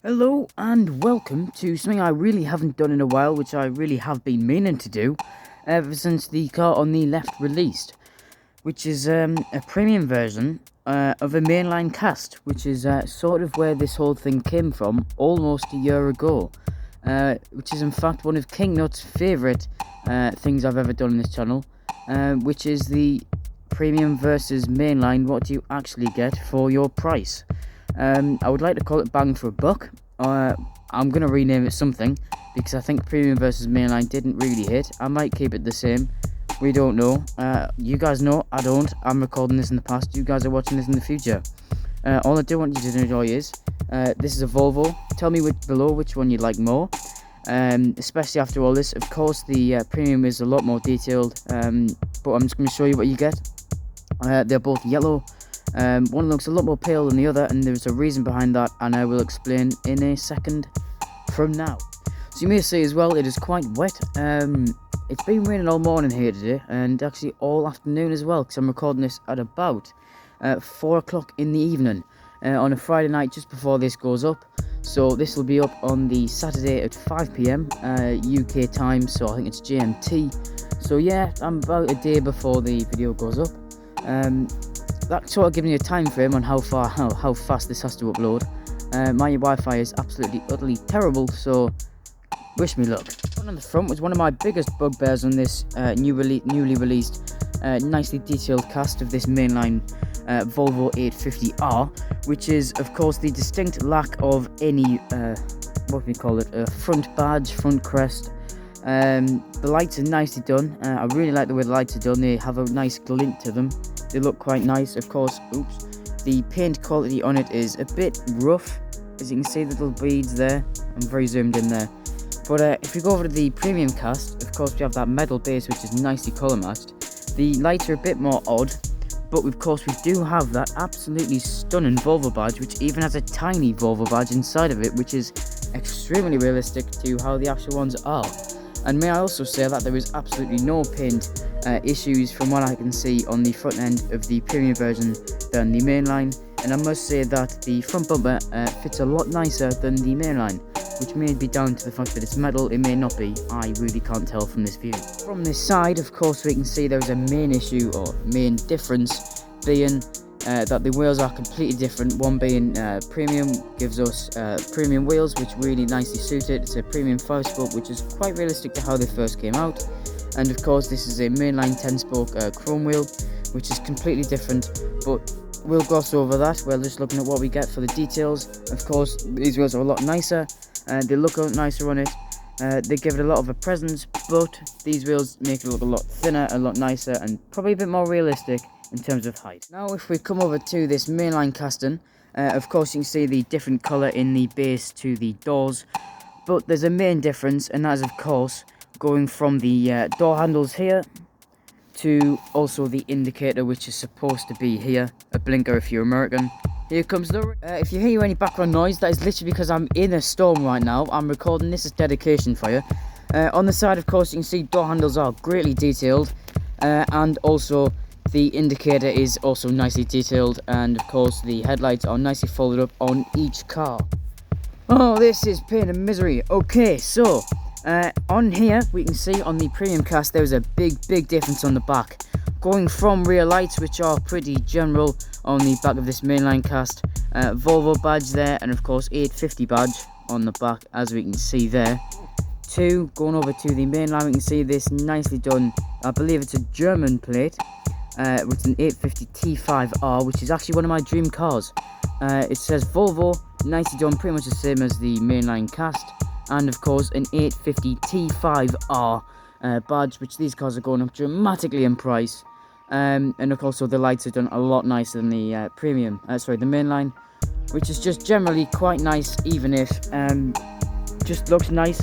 Hello and welcome to something I really haven't done in a while, which I really have been meaning to do ever since the car on the left released, which is a premium version of a mainline cast, which is sort of where this whole thing came from almost a year ago, which is in fact one of King Nut's favourite things I've ever done on this channel, which is the premium versus mainline, what do you actually get for your price. I would like to call it bang for a buck. I'm going to rename it something because I think premium versus mainline didn't really hit. I might keep it the same. We don't know. You guys know, I don't. I'm recording this in the past. You guys are watching this in the future. All I do want you to enjoy is, this is a Volvo. Tell me below which one you like more. Especially after all this. Of course, the premium is a lot more detailed, but I'm just going to show you what you get. They're both yellow. One looks a lot more pale than the other, and there's a reason behind that, and I will explain in a second from now. So you may say as well, it is quite wet. It's been raining all morning here today, and actually all afternoon as well, because I'm recording this at about 4 o'clock in the evening on a Friday night just before this goes up. So this will be up on the Saturday at 5 PM UK time, so I think it's GMT. So yeah, I'm about a day before the video goes up. That's sort of giving you a time frame on how fast this has to upload. My Wi-Fi is absolutely utterly terrible, so wish me luck. One on the front was one of my biggest bugbears on this newly released, nicely detailed cast of this mainline Volvo 850R, which is of course the distinct lack of any what do we call it, a front badge, front crest. The lights are nicely done. I really like the way the lights are done. They have a nice glint to them. They look quite nice. Of course, the paint quality on it is a bit rough, as you can see the little beads there. I'm very zoomed in there. But if we go over to the premium cast, of course we have that metal base which is nicely colour matched. The lights are a bit more odd, but of course we do have that absolutely stunning Volvo badge, which even has a tiny Volvo badge inside of it, which is extremely realistic to how the actual ones are. And may I also say that there is absolutely no paint issues from what I can see on the front end of the premium version than the mainline. And I must say that the front bumper fits a lot nicer than the mainline, which may be down to the fact that it's metal. It may not be. I really can't tell from this view. From this side, of course, we can see there's a main issue or main difference being that the wheels are completely different. One being premium gives us premium wheels, which really nicely suit it. It's a premium 5-spoke, which is quite realistic to how they first came out. And of course this is a mainline 10-spoke chrome wheel, which is completely different, but we'll gloss over that. We're just looking at what we get for the details. Of course these wheels are a lot nicer, and they look a lot nicer on it. They give it a lot of a presence, but these wheels make it look a lot thinner, a lot nicer, and probably a bit more realistic in terms of height. Now if we come over to this mainline casting, of course you can see the different colour in the base to the doors, but there's a main difference, and that is of course going from the door handles here to also the indicator, which is supposed to be here, a blinker if you're American. Here comes the... if you hear any background noise, that is literally because I'm in a storm right now. I'm recording, this is dedication for you. On the side, of course, you can see door handles are greatly detailed, and also the indicator is also nicely detailed, and of course the headlights are nicely folded up on each car. Oh, this is pain and misery. Okay, so on here we can see on the premium cast there's a big difference on the back, going from rear lights, which are pretty general on the back of this mainline cast, Volvo badge there, and of course 850 badge on the back, as we can see there, to going over to the mainline. We can see this nicely done, I believe it's a German plate, with an 850 T5R, which is actually one of my dream cars. It says Volvo, nicely done, pretty much the same as the mainline cast, and of course an 850 T5R badge, which these cars are going up dramatically in price. And of course the lights are done a lot nicer than the the mainline, which is just generally quite nice, even if just looks nice,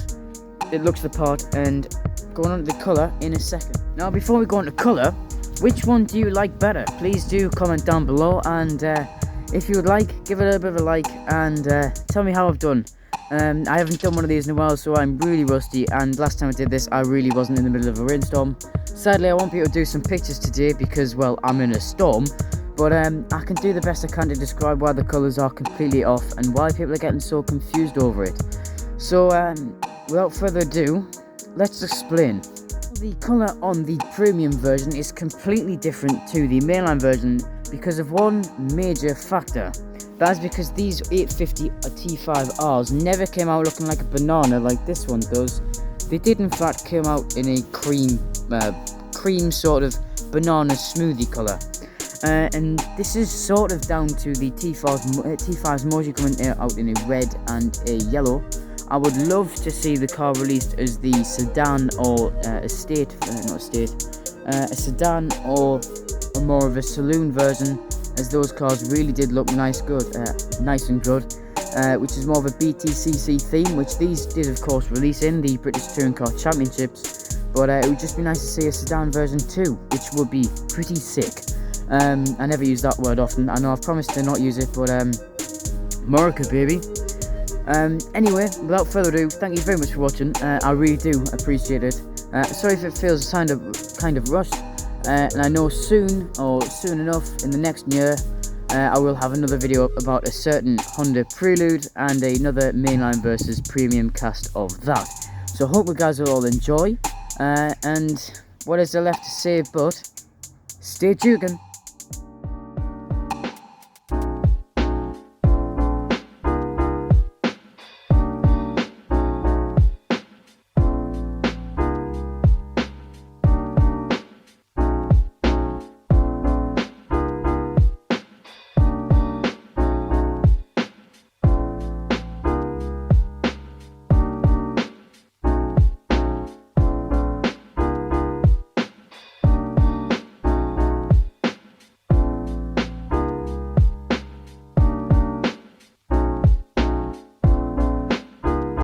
it looks the part. And going on to the colour in a second. Now before we go into colour, which one do you like better? Please do comment down below, and if you would like, give it a little bit of a like, and tell me how I've done. I haven't done one of these in a while, so I'm really rusty, and last time I did this I really wasn't in the middle of a rainstorm. Sadly I won't be able to do some pictures today because, well, I'm in a storm, But I can do the best I can to describe why the colours are completely off and why people are getting so confused over it. So without further ado, let's explain. The colour on the premium version is completely different to the mainline version because of one major factor. That is because these 850 T5Rs never came out looking like a banana like this one does. They did in fact come out in a cream sort of banana smoothie colour. And this is sort of down to the T5's mostly coming out in a red and a yellow. I would love to see the car released as the sedan or a sedan or more of a saloon version, as those cars really did look nice and good, which is more of a BTCC theme, which these did of course release in the British Touring Car Championships, but it would just be nice to see a sedan version too, which would be pretty sick. I never use that word often, I know I've promised to not use it, but America baby. Anyway, without further ado, thank you very much for watching. I really do appreciate it. Sorry if it feels kind of rushed, and I know soon enough in the next year I will have another video about a certain Honda Prelude and another mainline versus premium cast of that. So I hope you guys will all enjoy, and what is there left to say but stay tuned.